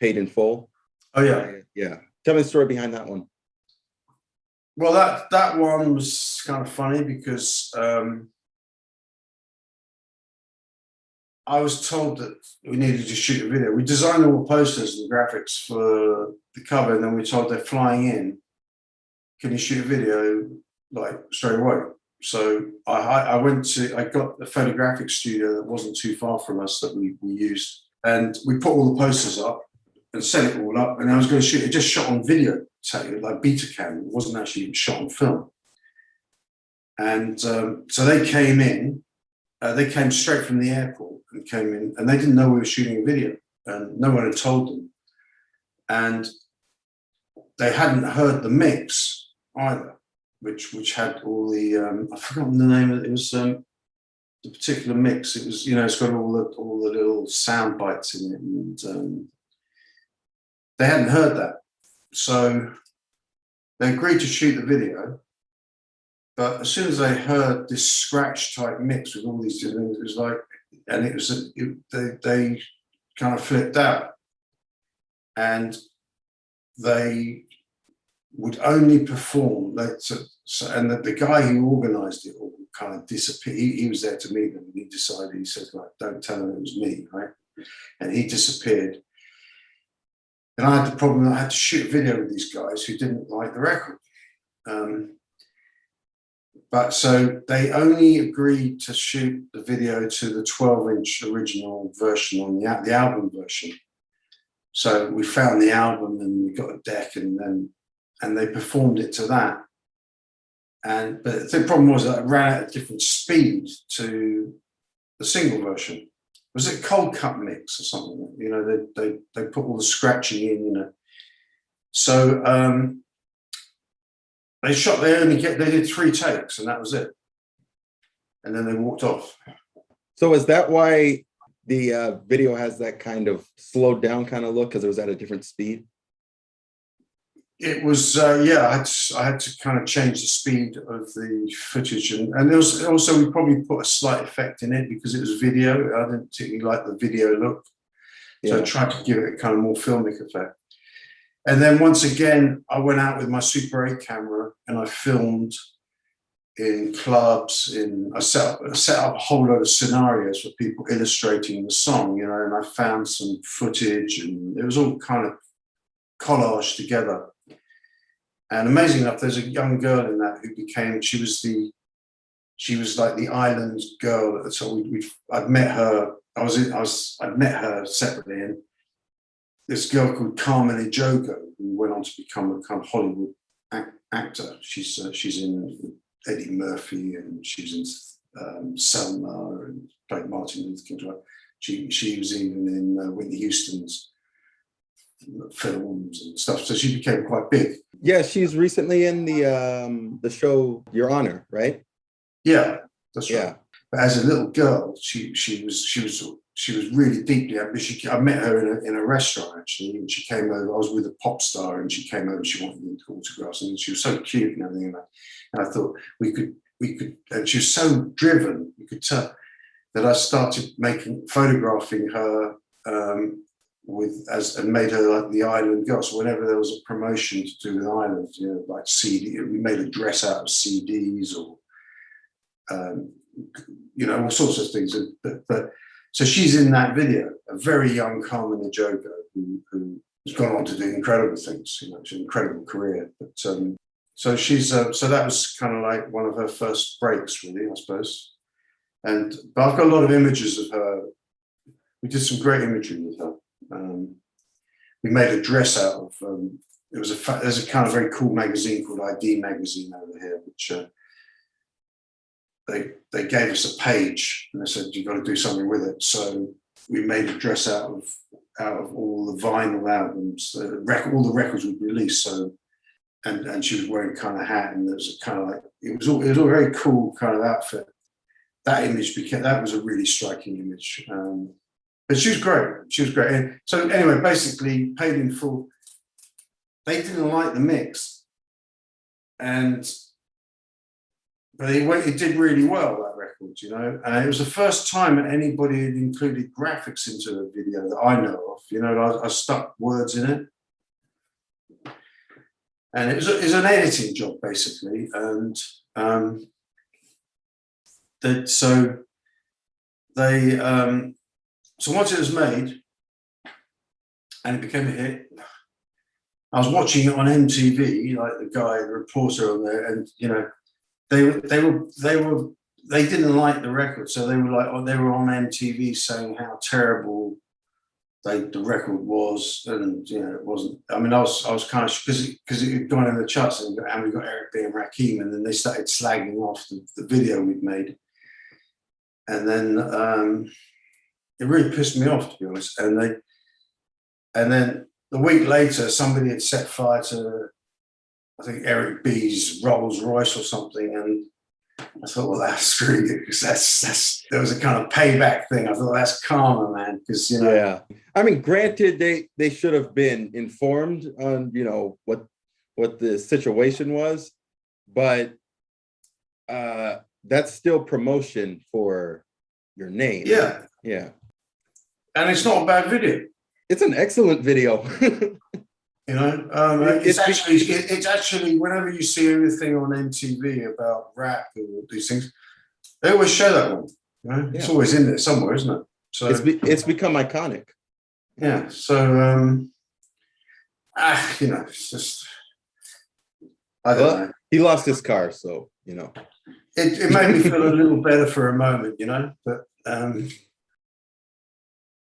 Paid in Full. Oh yeah. Yeah. Tell me the story behind that one. Well, that one was kind of funny because I was told that we needed to shoot a video. We designed all the posters and graphics for the cover, and then we were told they're flying in. Can you shoot a video like straight away? So I got a photographic studio that wasn't too far from us that we used, and we put all the posters up and set it all up, and I was going to shoot it just shot on video, like Betacam. It wasn't actually even shot on film. And so they came in, they came straight from the airport and came in, and they didn't know we were shooting a video, and no one had told them. And they hadn't heard the mix either, which had all the I've forgotten the name of it. It was the particular mix. It was, it's got all the little sound bites in it, and they hadn't heard that. So they agreed to shoot the video, but as soon as they heard this scratch type mix with all these things, it was like, and it was they kind of flipped out, and they would only perform. And the guy who organised it all kind of disappeared. He was there to meet them, and he decided. He said, "Like, don't tell them it was me," right? And he disappeared. And I had the problem that I had to shoot a video with these guys who didn't like the record. But so they only agreed to shoot the video to the 12-inch original version on the album version. So we found the album and we got a deck, and they performed it to that. But the problem was that it ran at a different speed to the single version. Was it cold cut mix or something? They put all the scratching in, So they did 3 takes, and that was it. And then they walked off. So is that why the video has that kind of slowed down kind of look, because it was at a different speed? It was, I had to kind of change the speed of the footage, and there was also, we probably put a slight effect in it because it was video. I didn't particularly like the video look, so I tried to give it a kind of more filmic effect. And then once again, I went out with my Super 8 camera and I filmed in clubs. I set up a whole load of scenarios for people illustrating the song, and I found some footage, and it was all kind of collaged together. And amazing enough, there's a young girl in that she was like the island girl. So I'd met her. I'd met her separately, and this girl called Carmen Ejogo, who went on to become a kind of Hollywood actor. She's in Eddie Murphy, and she's in Selma, and played Martin Luther King. She was even in Whitney Houston's films and stuff, so she became quite big. Yeah, she's recently in the show Your Honor, right? Yeah, that's right. Yeah. But as a little girl, she was really deeply ambitious. I met her in a restaurant actually, and she came over. I was with a pop star, and she came over. And she wanted me to autographs, and she was so cute and everything. And I thought we could. And she was so driven. You could tell that I started photographing her. And made her like the island girl. So whenever there was a promotion to do with islands, like CD, we made a dress out of CDs or all sorts of things. But so she's in that video, a very young Carmen Ejogo who has gone on to do incredible things. It's an incredible career. But so she's so that was kind of like one of her first breaks, really, I suppose. But I've got a lot of images of her. We did some great imagery with her. We made a dress out of. There's a kind of very cool magazine called ID Magazine over here, which they gave us a page and they said you've got to do something with it. So we made a dress out of all the vinyl albums, all the records we'd released. So and she was wearing kind of hat, and there was a kind of like it was all a very cool kind of outfit. That image that was a really striking image. But she was great. She was great. And so anyway, basically, Paid in Full. They didn't like the mix, but it did really well, that records, you know, and it was the first time anybody had included graphics into a video that I know of. You know, I stuck words in it, and it was an editing job basically, and so once it was made and it became a hit, I was watching it on MTV, like the reporter on there, and you know, they didn't like the record, so they were like, oh, they were on MTV saying how terrible the record was, and you know, it wasn't. I mean, I was kind of, because it had gone in the charts, and we got Eric B Rakim, and then they started slagging off the video we'd made, and then it really pissed me off, to be honest. And then a week later, somebody had set fire to, I think, Eric B's Rolls Royce or something, and I thought, well, that's screwed it, because there was a kind of payback thing. I thought, that's karma, man, because, you know. Yeah, I mean, granted, they should have been informed on, you know, what the situation was, but that's still promotion for your name. Yeah, and it's not a bad video. It's an excellent video. You know, it's actually whenever you see anything on MTV about rap or these things, they always show that one. You know? It's always in there somewhere, isn't it? So it's become iconic. Yeah. So you know, it's just, I don't know. He lost his car, so you know. It made me feel a little better for a moment, you know, but